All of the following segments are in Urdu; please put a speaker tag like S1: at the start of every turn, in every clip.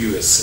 S1: USA।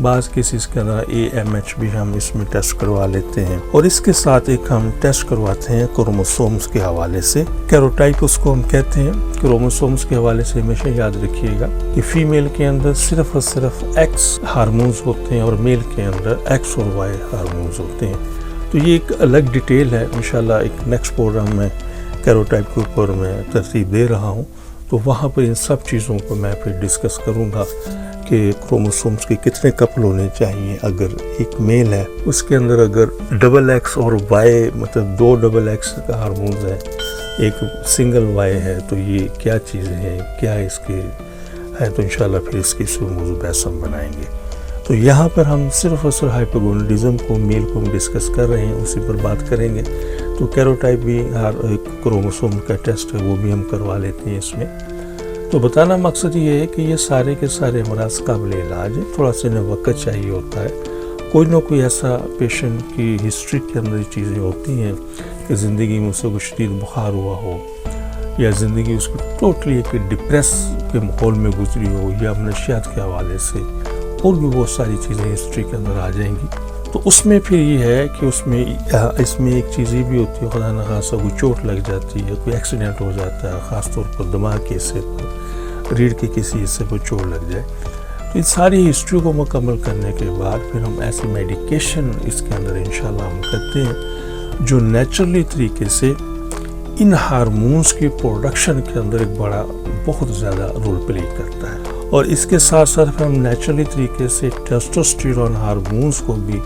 S2: بعض کیسز کے اندر AMH بھی ہم اس میں ٹیسٹ کروا لیتے ہیں، اور اس کے ساتھ ایک ہم ٹیسٹ کرواتے ہیں کروموسومز کے حوالے سے، کیروٹائپ اس کو ہم کہتے ہیں۔ کروموسومز کے حوالے سے ہمیشہ یاد رکھیے گا کہ فیمیل کے اندر صرف اور صرف X ہارمونز ہوتے ہیں اور میل کے اندر X اور Y ہارمونز ہوتے ہیں۔ تو یہ ایک الگ ڈیٹیل ہے، انشاءاللہ ایک نیکسٹ پروگرام میں کیروٹائپ کے اوپر میں ترتیب دے رہا ہوں، تو وہاں پر ان سب چیزوں کو میں پھر ڈسکس کروں گا کہ کروموسومز کے کتنے کپل ہونے چاہیے۔ اگر ایک میل ہے اس کے اندر اگر XX اور Y مطلب 2 XX کا ہارمونز ہے، ایک سنگل Y ہے، تو یہ کیا چیزیں ہیں، کیا اس کے ہے، تو انشاءاللہ پھر اس کی موضوع بحث ہم بنائیں گے۔ تو یہاں پر ہم صرف اور صرف ہائپوگونڈلزم کو، میل کو ہم ڈسکس کر رہے ہیں، اسی پر بات کریں گے۔ تو کیروٹائپ بھی ایک کروموسوم کا ٹیسٹ ہے، وہ بھی ہم کروا لیتے ہیں اس میں۔ تو بتانا مقصد یہ ہے کہ یہ سارے کے سارے امراض قابل علاج ہیں، تھوڑا سا انہیں وقت چاہیے ہوتا ہے۔ کوئی نہ کوئی ایسا پیشنٹ کی ہسٹری کے اندر چیزیں ہوتی ہیں کہ زندگی میں اسے کوئی شدید بخار ہوا ہو، یا زندگی اس کو ٹوٹلی ایک ڈپریس کے ماحول میں گزری ہو، یا منشیات کے حوالے سے، اور بھی بہت ساری چیزیں ہسٹری کے اندر آ جائیں گی۔ تو اس میں پھر یہ ہے کہ اس میں ایک چیز یہ بھی ہوتی ہے، خدا نخواستہ کوئی چوٹ لگ جاتی ہے، کوئی ایکسیڈنٹ ہو جاتا ہے، خاص طور پر دماغ کے حصے پر، ریڑھ کے کسی حصے پر چوٹ لگ جائے، تو ان ساری ہسٹری کو مکمل کرنے کے بعد پھر ہم ایسی میڈیکیشن اس کے اندر انشاءاللہ ہم کرتے ہیں جو نیچرلی طریقے سے ان ہارمونز کی پروڈکشن کے اندر ایک بہت زیادہ رول پلے کرتا ہے، اور اس کے ساتھ ساتھ ہم نیچرلی طریقے سے ٹیسٹوسٹیرون ہارمونز کو بھی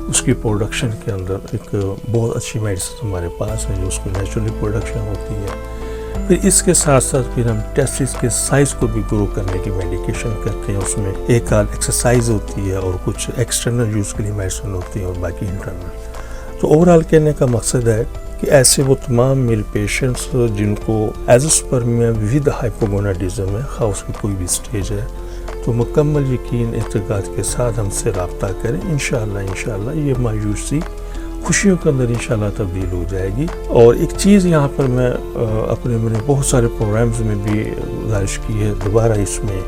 S2: اس کی پروڈکشن کے اندر ایک بہت اچھی میڈیسن ہمارے پاس ہے جو اس کو نیچرلی پروڈکشن ہوتی ہے۔ پھر اس کے ساتھ ساتھ پھر ہم ٹیسٹس کے سائز کو بھی گرو کرنے کی میڈیکیشن کرتے ہیں، اس میں ایک ایکسرسائز ہوتی ہے اور کچھ ایکسٹرنل یوز کے لیے میڈیسن ہوتی ہے اور باقی انٹرنل۔ تو اوورآل کہنے کا مقصد ہے کہ ایسے وہ تمام میل پیشنٹس جن کو ایزوسپرمیا ود ہائپوگوناڈزم ہے، خواہ اس کی کوئی بھی سٹیج ہے، تو مکمل یقین اعتقاد کے ساتھ ہم سے رابطہ کریں، انشاءاللہ یہ مایوسی خوشیوں کے اندر انشاءاللہ تبدیل ہو جائے گی۔ اور ایک چیز یہاں پر میں اپنے بہت سارے پروگرامز میں بھی گزارش کی ہے دوبارہ اس میں،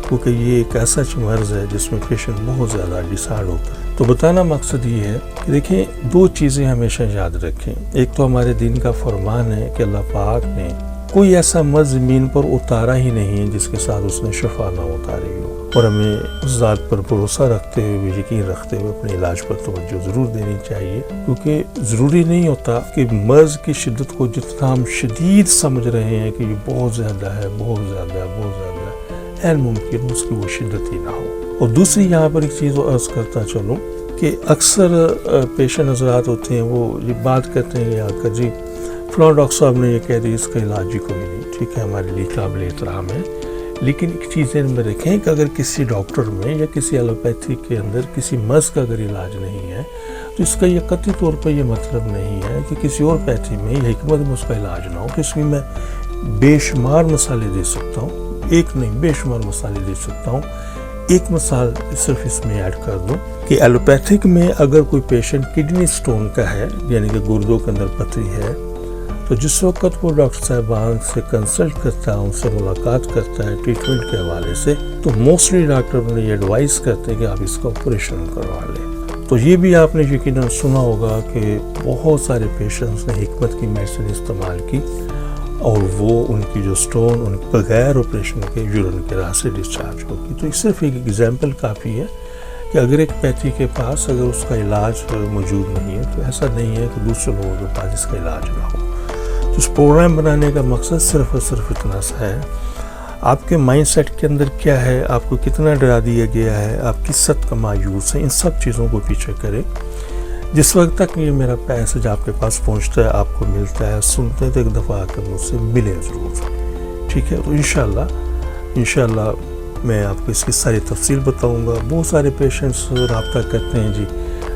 S2: کیونکہ یہ ایک ایسا مرض ہے جس میں پیشنٹ بہت زیادہ ڈسہارڈ ہوتا ہے۔ تو بتانا مقصد یہ ہے کہ دیکھیں 2 چیزیں ہمیشہ یاد رکھیں۔ ایک تو ہمارے دین کا فرمان ہے کہ اللہ پاک نے کوئی ایسا مرض زمین پر اتارا ہی نہیں جس کے ساتھ اس نے شفا نہ اتاری ہو، اور ہمیں اس ذات پر بھروسہ رکھتے ہوئے، یقین رکھتے ہوئے اپنے علاج پر توجہ ضرور دینی چاہیے، کیونکہ ضروری نہیں ہوتا کہ مرض کی شدت کو جتنا ہم شدید سمجھ رہے ہیں کہ یہ بہت زیادہ ہے، ممکن اس کی وہ شدت ہی نہ ہو۔ اور دوسری یہاں پر ایک چیز عرض کرتا چلوں کہ اکثر پیشنٹ حضرات ہوتے ہیں وہ یہ بات کرتے ہیں کہ جی فلاں ڈاکٹر صاحب نے یہ کہہ دی اس کا علاج ہی کوئی نہیں، ٹھیک ہے، ہمارے لیے قابل احترام ہے، لیکن ایک چیز میں رکھیں کہ اگر کسی ڈاکٹر میں یا کسی ایلوپیتھی کے اندر کسی مرض کا اگر علاج نہیں ہے تو اس کا یہ قطعی طور پر یہ مطلب نہیں ہے کہ کسی اور پیتھی میں یا حکمت میں اس کا علاج نہ ہو، کہ اس میں بے شمار مسالے دے سکتا ہوں، ایک نہیں بے شمار مسالے دے سکتا ہوں۔ ایک مثال صرف اس میں ایڈ کر دوں کہ ایلوپیتھک میں اگر کوئی پیشنٹ کڈنی سٹون کا ہے، یعنی کہ گردوں کے اندر پتھری ہے، تو جس وقت وہ ڈاکٹر صاحبان سے کنسلٹ کرتا ہے، ان سے ملاقات کرتا ہے ٹریٹمنٹ کے حوالے سے، تو موسٹلی ڈاکٹر انہیں یہ ایڈوائز کرتے ہیں کہ آپ اس کا آپریشن کروا لیں۔ تو یہ بھی آپ نے یقیناً سنا ہوگا کہ بہت سارے پیشنٹس نے حکمت کی میڈیسن استعمال کی اور وہ ان کی جو سٹون ان بغیر آپریشن کے یورین کے راہ سے ڈسچارج ہوگی۔ تو صرف ایک ایگزامپل کافی ہے کہ اگر ایک پیتھی کے پاس اگر اس کا علاج موجود نہیں ہے تو ایسا نہیں ہے کہ دوسرے لوگوں کے پاس اس کا علاج نہ ہو۔ تو اس پروگرام بنانے کا مقصد صرف اور صرف اتنا سا ہے، آپ کے مائنڈ سیٹ کے اندر کیا ہے، آپ کو کتنا ڈرا دیا گیا ہے، آپ کس حد کا مایوس ہے، ان سب چیزوں کو پیچھے کریں۔ جس وقت تک یہ میرا پیسج آپ کے پاس پہنچتا ہے، آپ کو ملتا ہے، سنتے ہیں، تو ایک دفعہ آ کر مجھ سے ملیں ضرور، ٹھیک ہے۔ تو انشاءاللہ میں آپ کو اس کی ساری تفصیل بتاؤں گا۔ بہت سارے پیشنٹس رابطہ کرتے ہیں جی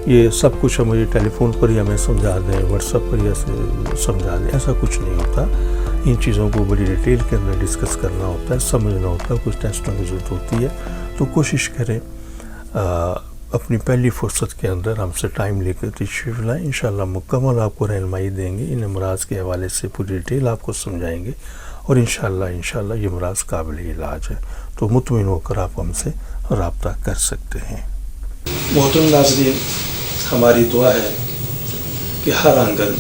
S2: یہ سب کچھ مجھے ٹیلی فون پر ہی ہمیں سمجھا دیں، واٹس ایپ پر ہی سمجھا دیں، ایسا کچھ نہیں ہوتا۔ ان چیزوں کو بڑی ڈیٹیل کے اندر ڈسکس کرنا ہوتا ہے، سمجھنا ہوتا ہے، کچھ ٹیسٹوں کی ضرورت ہوتی ہے۔ تو کوشش کریں اپنی پہلی فرصت کے اندر ہم سے ٹائم لے کر تشریف لائیں، انشاءاللہ مکمل آپ کو رہنمائی دیں گے، ان امراض کے حوالے سے پوری ڈیٹیل آپ کو سمجھائیں گے، اور انشاءاللہ یہ امراض قابل علاج ہے۔ تو مطمئن ہو کر آپ ہم سے رابطہ کر سکتے ہیں۔
S1: محترم ناظرین، ہماری دعا ہے کہ ہر آنگن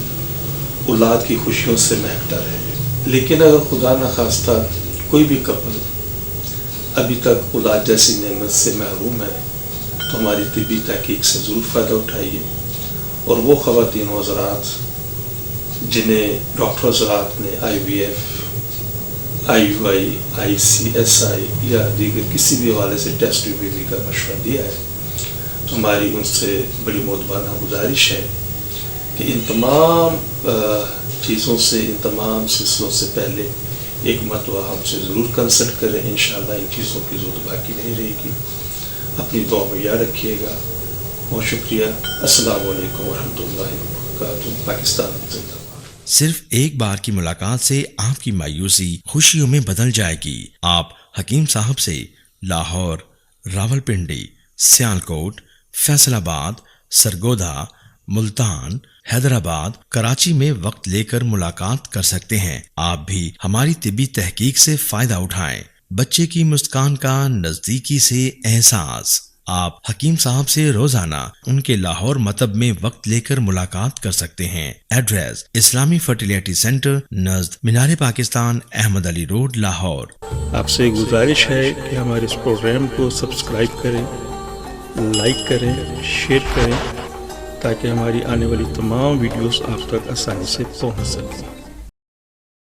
S1: اولاد کی خوشیوں سے مہکتا رہے، لیکن اگر خدا نخواستہ کوئی بھی کپل ابھی تک اولاد جیسی نعمت سے محروم ہے تو ہماری طبی تحقیق سے ضرور فائدہ اٹھائیے، اور وہ خواتین و حضرات جنہیں ڈاکٹر حضرات نے IVF، IUI، ICSI یا دیگر کسی بھی حوالے سے ٹیسٹ ریویو کا مشورہ دیا ہے، تو ہماری ان سے بڑی مؤدبانہ گزارش ہے کہ ان تمام چیزوں سے، ان تمام سلسلوں سے پہلے ایک مرتبہ ہم سے ضرور کنسلٹ کریں. انشاءاللہ ان چیزوں کی ضرورت باقی نہیں رہے گی. اپنی دعا میں یاد رکھیے گا. بہت شکریہ. السلام علیکم ورحمۃ اللہ وبرکاتہ. پاکستان زندہ باد.
S3: صرف ایک بار کی ملاقات سے آپ کی مایوسی خوشیوں میں بدل جائے گی. آپ حکیم صاحب سے لاہور، راولپنڈی، سیالکوٹ، فیصل آباد، سرگودا، ملتان، حیدرآباد، کراچی میں وقت لے کر ملاقات کر سکتے ہیں. آپ بھی ہماری طبی تحقیق سے فائدہ اٹھائیں. بچے کی مسکان کا نزدیکی سے احساس. آپ حکیم صاحب سے روزانہ ان کے لاہور مطب میں وقت لے کر ملاقات کر سکتے ہیں. ایڈریس: اسلامی فرٹیلیٹی سینٹر نزد مینار پاکستان، احمد علی روڈ، لاہور.
S2: آپ سے گزارش ہے کہ ہمارے اس پروگرام کو سبسکرائب کریں، لائک کریں، شیئر کریں، تاکہ ہماری آنے والی تمام ویڈیوز آپ تک آسانی سے پہنچ سکیں.